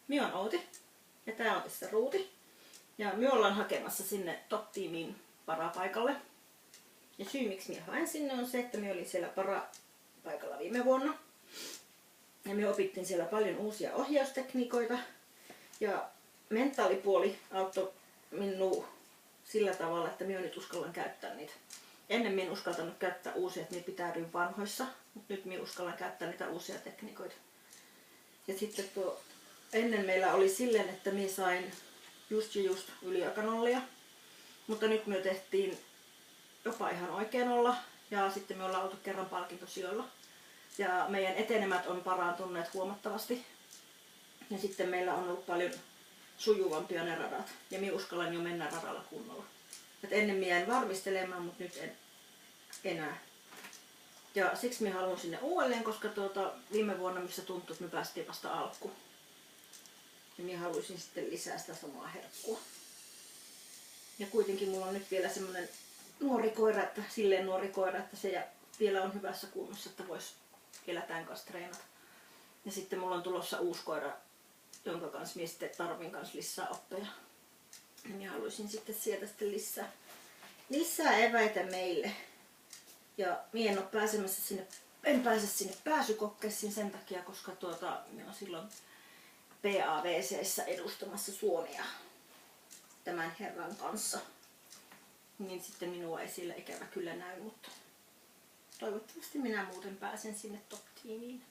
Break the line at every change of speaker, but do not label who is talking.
Minä on Outi ja tää on tässä Ruuti. Ja me ollaan hakemassa sinne top-tiimiin parapaikalle. Ja syy miksi minä haen sinne on se, että minä olin siellä parapaikalla viime vuonna. Ja me opittiin siellä paljon uusia ohjaustekniikoita. Ja mentaalipuoli auttoi minua sillä tavalla, että minä nyt uskallan käyttää niitä. Ennen minä en uskaltanut käyttää uusia, että minä pitäydyin vanhoissa. Mutta nyt minä uskallan käyttää niitä uusia tekniikoita. Ja sitten ennen meillä oli silleen, että minä sain just yliaikanollia. Mutta nyt me tehtiin jopa ihan oikein olla. Ja sitten me ollaan oltu kerran palkintosijoilla. Ja meidän etenemät on parantuneet huomattavasti. Ja sitten meillä on ollut paljon sujuvampia ne radat. Ja minä uskallan jo mennä radalla kunnolla. Et ennen minä jäin varmistelemaan, mutta nyt en enää. Ja siksi minä haluan sinne uudelleen, koska viime vuonna missä tuntui, että me päästiin vasta alkuun. Ja minä haluaisin sitten lisää sitä samaa herkkua. Ja kuitenkin mulla on nyt vielä semmonen nuori koira, että se vielä on hyvässä kunnossa, että vois vielä tämän kanssa treenata. Ja sitten mulla on tulossa uusi koira, jonka kanssa minä sitten tarvin kanssa lisää oppeja. Ja minä haluaisin sitten sieltä sitten lisää eväitä meille. Ja minä en ole pääsemässä sinne, en pääse sinne pääsykokkeisiin sen takia, koska minä olen silloin PAVC:ssä edustamassa Suomea tämän herran kanssa. Niin sitten minua ei siellä ikävä kyllä näy, mutta toivottavasti minä muuten pääsen sinne top-tiimiin.